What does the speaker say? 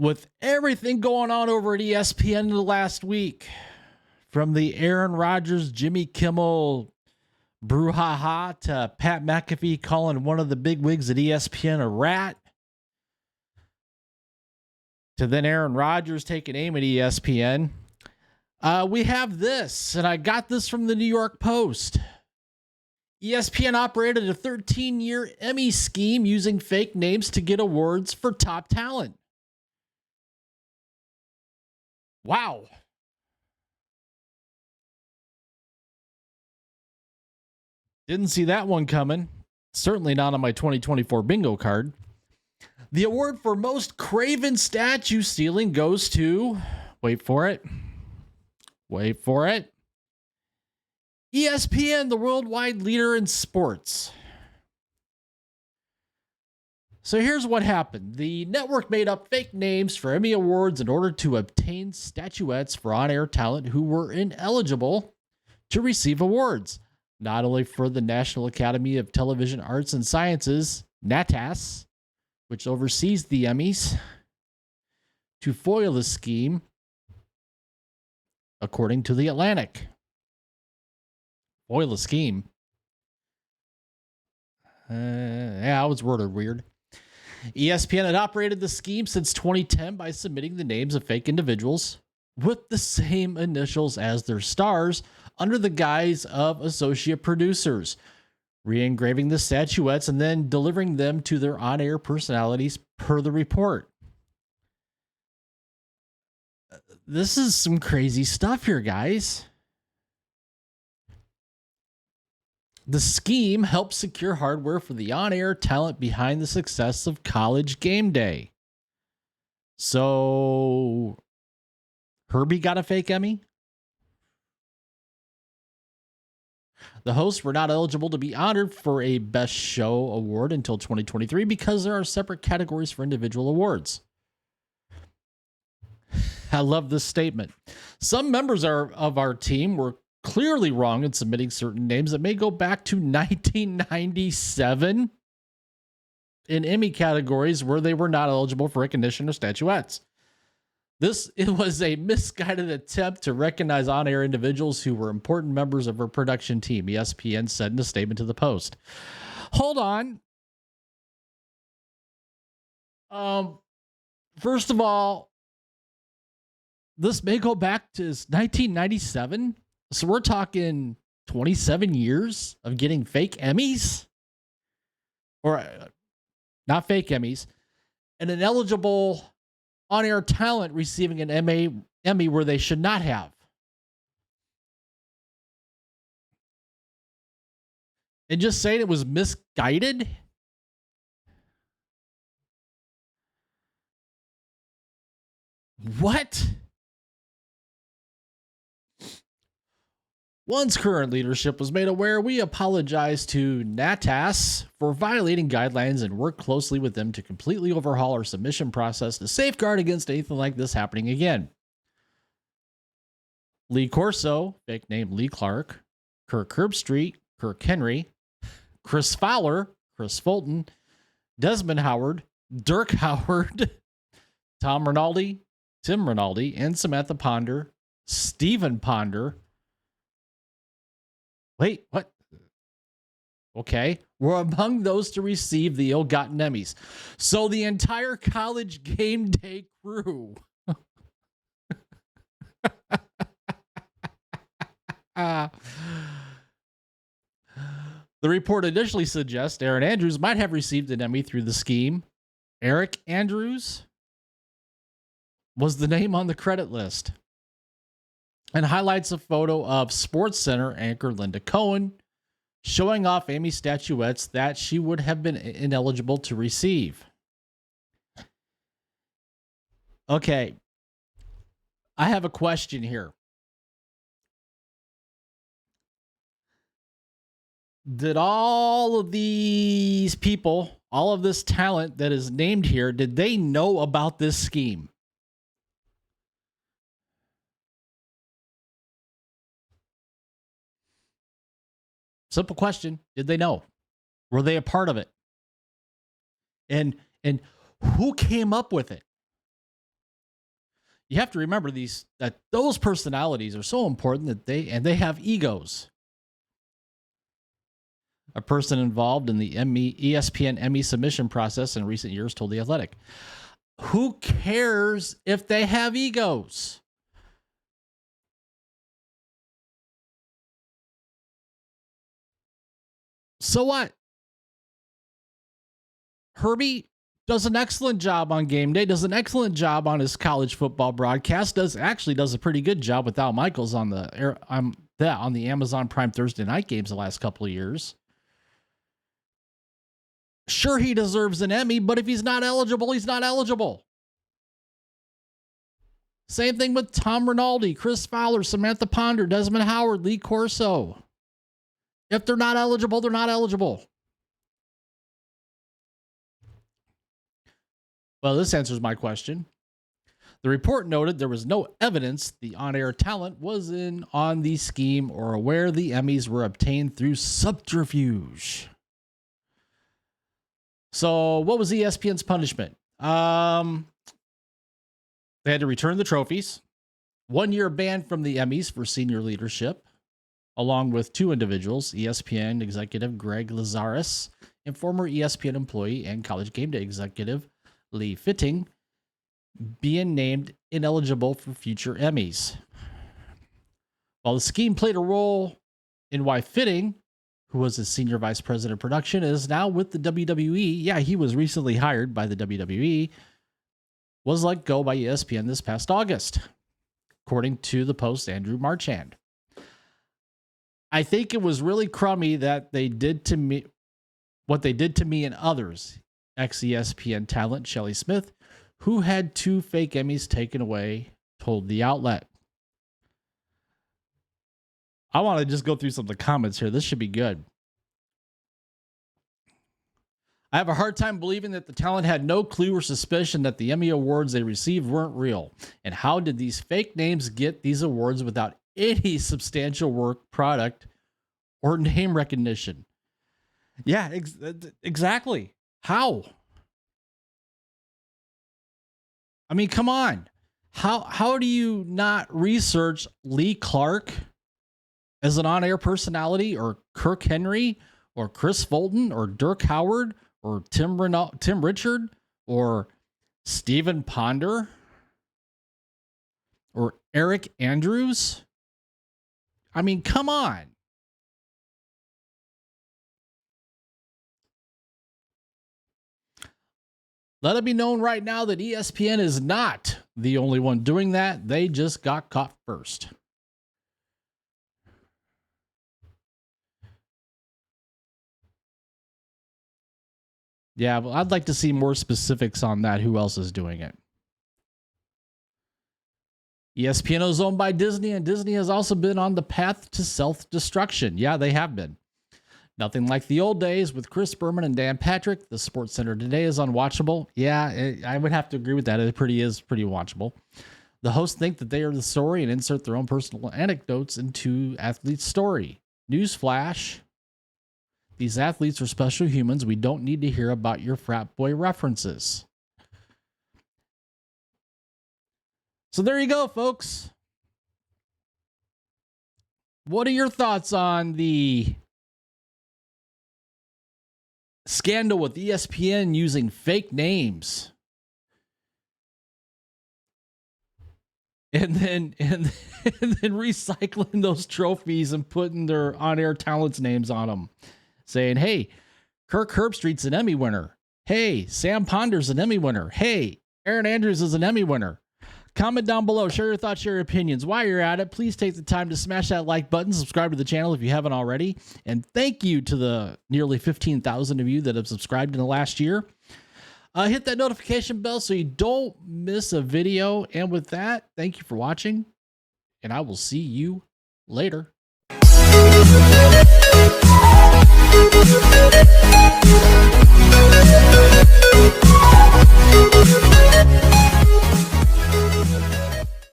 With everything going on over at ESPN the last week, from the Aaron Rodgers, Jimmy Kimmel brouhaha to Pat McAfee calling one of the big wigs at ESPN a rat, to then Aaron Rodgers taking aim at ESPN, we have this, and I got this from the New York Post. ESPN operated a 13-year Emmy scheme using fake names to get awards for top talent. Wow. Didn't see that one coming. Certainly not on my 2024 bingo card. The award for most craven statue stealing goes to, wait for it, ESPN, the worldwide leader in sports. So here's what happened. The network made up fake names for Emmy Awards in order to obtain statuettes for on-air talent who were ineligible to receive awards, not only for the National Academy of Television Arts and Sciences, NATAS, which oversees the Emmys. To foil the scheme, according to The Atlantic. Foil the scheme. Yeah, it was worded weird. ESPN had operated the scheme since 2010 by submitting the names of fake individuals with the same initials as their stars under the guise of associate producers, re-engraving the statuettes and then delivering them to their on-air personalities per the report. This is some crazy stuff here, guys. The scheme helped secure hardware for the on-air talent behind the success of College Game Day. So, Herbie got a fake Emmy? The hosts were not eligible to be honored for a Best Show award until 2023 because there are separate categories for individual awards. I love this statement. Some members of our team were clearly wrong in submitting certain names that may go back to 1997 in Emmy categories where they were not eligible for recognition or statuettes. It was a misguided attempt to recognize on-air individuals who were important members of our production team, ESPN said in a statement to the Post. Hold on. First of all, this may go back to 1997. So we're talking 27 years of getting fake Emmys, or not fake Emmys, and an eligible on-air talent receiving an Emmy where they should not have. And just saying it was misguided? What? Once current leadership was made aware, we apologize to NATAS for violating guidelines and work closely with them to completely overhaul our submission process to safeguard against anything like this happening again. Lee Corso, fake name Lee Clark, Kirk Herbstreit, Kirk Henry, Chris Fowler, Chris Fulton, Desmond Howard, Dirk Howard, Tom Rinaldi, Tim Rinaldi, and Samantha Ponder, Stephen Ponder. Wait, what? Okay. Were among those to receive the ill-gotten Emmys. So the entire College Game Day crew. The report initially suggests Aaron Andrews might have received an Emmy through the scheme. Eric Andrews was the name on the credit list, and highlights a photo of SportsCenter anchor Linda Cohen showing off Emmy statuettes that she would have been ineligible to receive. Okay, I have a question here. Did all of these people, all of this talent that is named here, did they know about this scheme? Simple question. Did they know? Were they a part of it? And who came up with it? you have to remember that those personalities are so important that they have egos. A person involved in the ESPN Emmy submission process in recent years told The Athletic, "Who cares if they have egos? So what? Herbie does an excellent job on game day, does an excellent job on his college football broadcast, does a pretty good job with Al Michaels on the Amazon Prime Thursday night games the last couple of years. Sure, he deserves an Emmy, but if he's not eligible, he's not eligible. Same thing with Tom Rinaldi, Chris Fowler, Samantha Ponder, Desmond Howard, Lee Corso. If they're not eligible, they're not eligible. Well, this answers my question. The report noted there was no evidence the on-air talent was in on the scheme or aware the Emmys were obtained through subterfuge. So what was ESPN's punishment? They had to return the trophies, 1 year ban from the Emmys for senior leadership, along with two individuals, ESPN executive Greg Lazarus and former ESPN employee and College Game Day executive Lee Fitting, being named ineligible for future Emmys. While the scheme played a role in why Fitting, who was a senior vice president of production, is now with the WWE. Yeah, he was recently hired by the WWE, was let go by ESPN this past August, according to the Post's Andrew Marchand. I think it was really crummy that they did to me what they did to me and others, ex-ESPN talent Shelley Smith, who had 2 fake Emmys taken away, told the outlet. I want to just go through some of the comments here. This should be good. I have a hard time believing that the talent had no clue or suspicion that the Emmy awards they received weren't real. And how did these fake names get these awards without any substantial work, product, or name recognition? Yeah, exactly. How? I mean, come on. How do you not research Lee Clark as an on-air personality, or Kirk Henry, or Chris Fulton, or Dirk Howard, or Tim Richard, or Stephen Ponder, or Eric Andrews? I mean, come on. Let it be known right now that ESPN is not the only one doing that. They just got caught first. Yeah, well, I'd like to see more specifics on that. Who else is doing it? ESPN is owned by Disney, and Disney has also been on the path to self-destruction. Yeah, they have been. Nothing like the old days with Chris Berman and Dan Patrick. The Sports Center today is unwatchable. Yeah, I would have to agree with that. It is pretty watchable. The hosts think that they are the story and insert their own personal anecdotes into athletes' story. Newsflash. These athletes are special humans. We don't need to hear about your frat boy references. So there you go, folks. What are your thoughts on the scandal with ESPN using fake names? And then recycling those trophies and putting their on-air talents' names on them. Saying, hey, Kirk Herbstreit's an Emmy winner. Hey, Sam Ponder's an Emmy winner. Hey, Aaron Andrews is an Emmy winner. Comment down below. Share your thoughts, share your opinions. While you're at it, please take the time to smash that like button. Subscribe to the channel if you haven't already. And thank you to the nearly 15,000 of you that have subscribed in the last year. Hit that notification bell so you don't miss a video. And with that, thank you for watching. And I will see you later. We'll be right back.